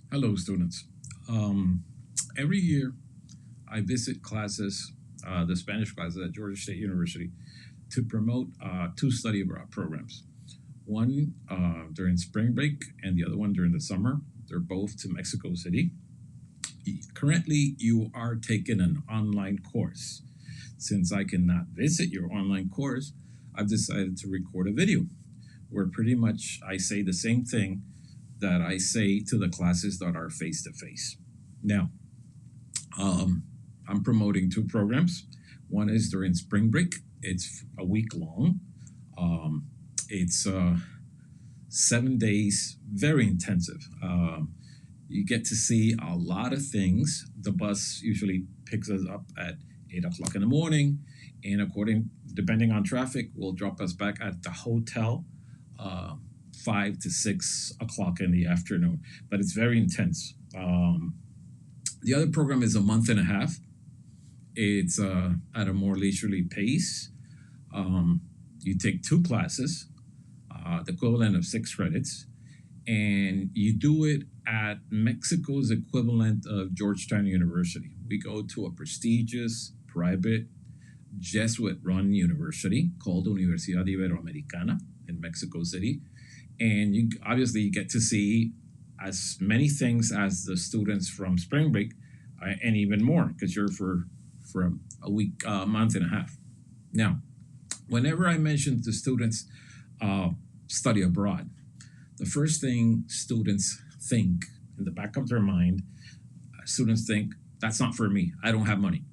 Hello, students. Every year, I visit classes, the Spanish classes at Georgia State University, to promote two study abroad programs. One during spring break, and the other one during the summer. They're both to Mexico City. Currently, you are taking an online course. Since I cannot visit your online course, I've decided to record a video where pretty much I say the same thing that I say to the classes that are face to face. Now, um, I'm promoting two programs. One is during spring break. It's a week long. Um, it's 7 days, very intensive. You get to see a lot of things. The bus usually picks us up at 8 o'clock in the morning, and depending on traffic, will drop us back at the hotel 5 to 6 o'clock in the afternoon. But it's very intense. The other program is a month and a half. It's at a more leisurely pace. Um, you take two classes, the equivalent of 6 credits, and you do it at Mexico's equivalent of Georgetown University. We go to a prestigious private Jesuit run university called Universidad Iberoamericana in Mexico City. And you obviously you get to see as many things as the students from spring break, and even more because you're for a week, month and a half. Now, whenever I mention to students uh, study abroad, the first thing students think in the back of their mind, students think that's not for me. I don't have money.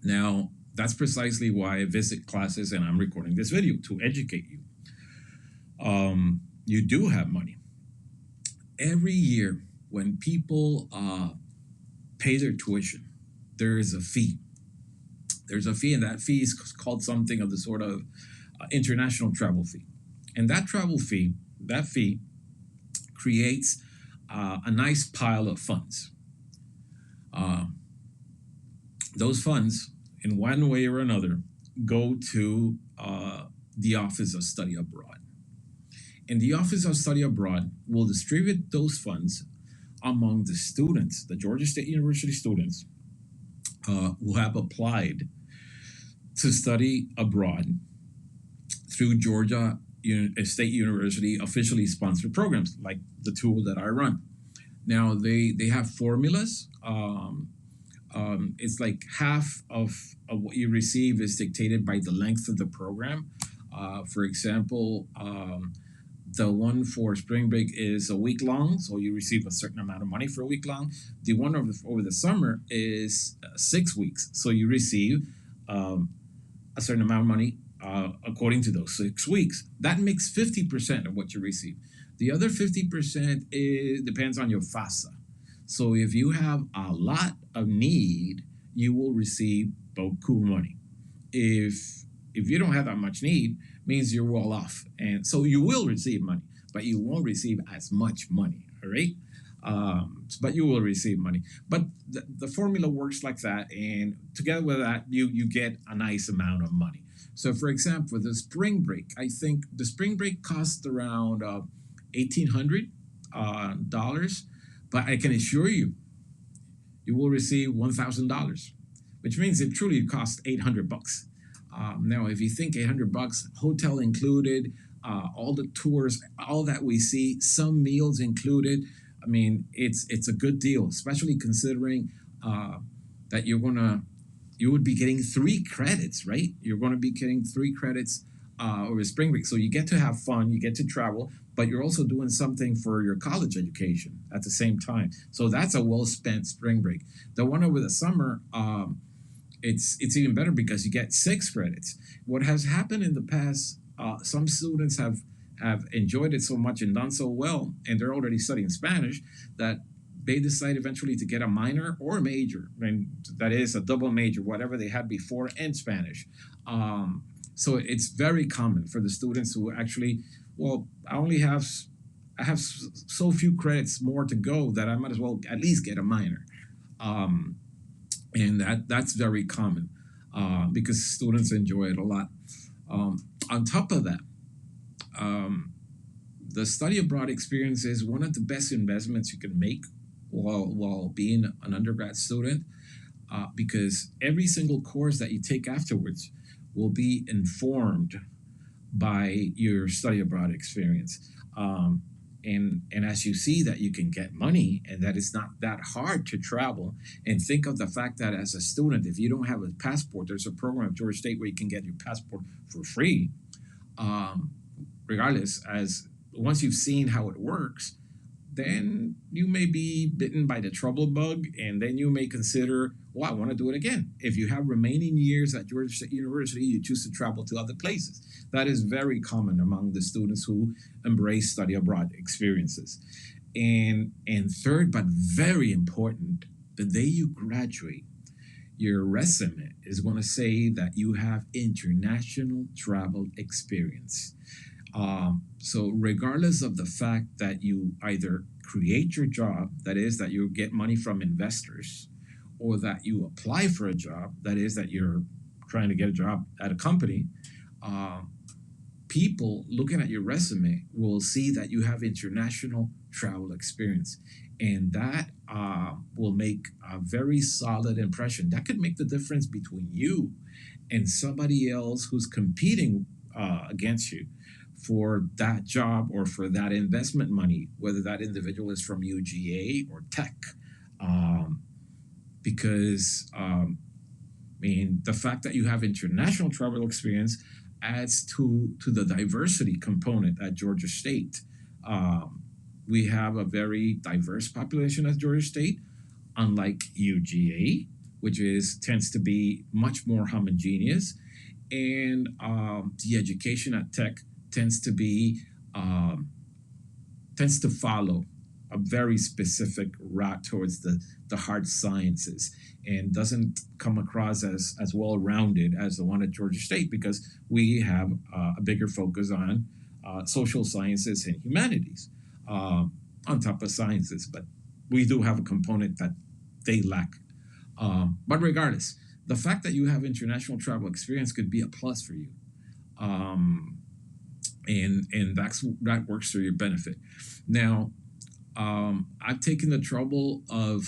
Now, that's precisely why I visit classes and I'm recording this video to educate you. You do have money. Every year, when people pay their tuition, there is a fee. There's a fee, and that fee is called something of the sort of international travel fee. And that fee creates a nice pile of funds. Uh, those funds, in one way or another, go to the Office of Study Abroad. And the Office of Study Abroad will distribute those funds among the students, the Georgia State University students who have applied to study abroad through Georgia State University officially sponsored programs like the two that I run. Now they have formulas. It's like half of what you receive is dictated by the length of the program. For example, the one for spring break is a week long, so you receive a certain amount of money for a week long. The one over the summer is 6 weeks, so you receive a certain amount of money according to those 6 weeks. That makes 50% of what you receive. The other 50% depends on your FASA. So if you have a lot of need, you will receive beaucoup money. If you don't have that much need, means you're well off, and so you will receive money, but you won't receive as much money. All right. But you will receive money. But the formula works like that, and together with that, you get a nice amount of money. So, for example, the spring break, I think the spring break costs around $1,800, but I can assure you, you will receive $1,000, which means it truly costs $800. Now, if you think $800, hotel included, all the tours, all that we see, some meals included. I mean, it's a good deal, especially considering that you would be getting 3 credits, right? You're going to be getting 3 credits over spring break, so you get to have fun, you get to travel, but you're also doing something for your college education at the same time. So that's a well spent spring break. The one over the summer. It's even better because you get 6 credits. What has happened in the past, some students have enjoyed it so much and done so well, and they're already studying Spanish that they decide eventually to get a minor or a major, and that is a double major, whatever they had before, and Spanish. So it's very common for the students who actually, well, I have so few credits more to go that I might as well at least get a minor. Um, and that's very common because students enjoy it a lot. On top of that, um, the study abroad experience is one of the best investments you can make while being an undergrad student, because every single course that you take afterwards will be informed by your study abroad experience. And as you see that you can get money and that it's not that hard to travel, and think of the fact that as a student, if you don't have a passport, there's a program at Georgia State where you can get your passport for free. Um, Regardless, as once you've seen how it works, then you may be bitten by the trouble bug, and then you may consider, well, I want to do it again. If you have remaining years at Georgia State University, you choose to travel to other places. That is very common among the students who embrace study abroad experiences. And third, but very important, the day you graduate, your resume is going to say that you have international travel experience. So regardless of the fact that you either create your job, that is, that you get money from investors, or that you apply for a job, that is, that you're trying to get a job at a company, uh, people looking at your resume will see that you have international travel experience. And that will make a very solid impression. That could make the difference between you and somebody else who's competing against you for that job or for that investment money, whether that individual is from UGA or Tech. Um, because I mean, the fact that you have international travel experience adds to the diversity component at Georgia State. Um, we have a very diverse population at Georgia State, unlike UGA, which is tends to be much more homogeneous, and the education at Tech tends to be um, tends to follow a very specific route towards the hard sciences, and doesn't come across as well rounded as the one at Georgia State, because we have a bigger focus on social sciences and humanities on top of sciences. But we do have a component that they lack. But regardless, the fact that you have international travel experience could be a plus for you. Um, and that works to your benefit. Now, I've taken the trouble of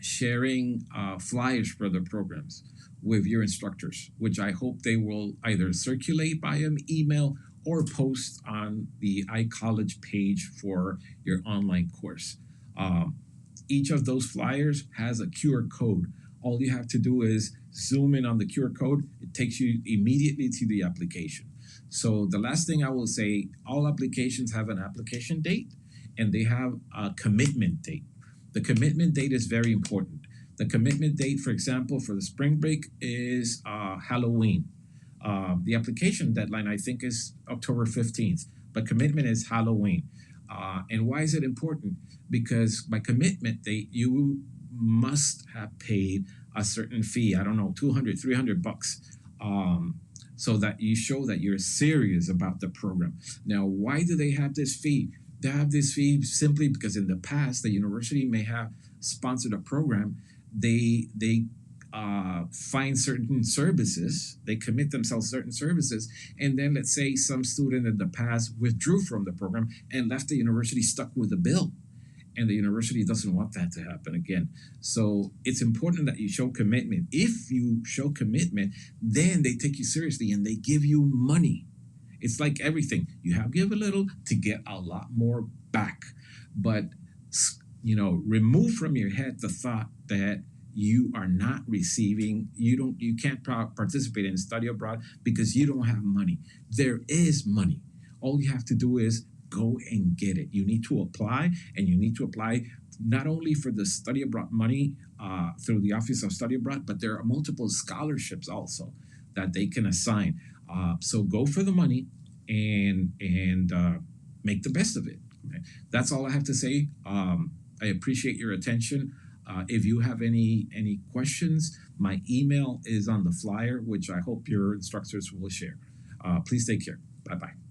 sharing flyers for the programs with your instructors, which I hope they will either circulate by an email or post on the iCollege page for your online course. Um, each of those flyers has a QR code. All you have to do is zoom in on the QR code. It takes you immediately to the application. So the last thing I will say, all applications have an application date and they have a commitment date. The commitment date is very important. The commitment date, for example, for the spring break is Halloween. The application deadline, I think, is October 15th, but commitment is Halloween. And why is it important? Because by commitment date, you must have paid a certain fee. I don't know, 200, $300, so that you show that you're serious about the program. Now, why do they have this fee? They have this fee simply because in the past, the university may have sponsored a program. They find certain services, they commit themselves certain services, and then let's say some student in the past withdrew from the program and left the university stuck with a bill. And the university doesn't want that to happen again. So it's important that you show commitment. If you show commitment, then they take you seriously and they give you money. It's like everything. You have to give a little to get a lot more back. But remove from your head the thought that you are not receiving, you can't participate in study abroad because you don't have money. There is money. All you have to do is go and get it. You need to apply, and you need to apply not only for the study abroad money through the Office of Study Abroad, but there are multiple scholarships also that they can assign. So go for the money and make the best of it. Okay? That's all I have to say. I appreciate your attention. If you have any questions, my email is on the flyer, which I hope your instructors will share. Please take care. Bye-bye.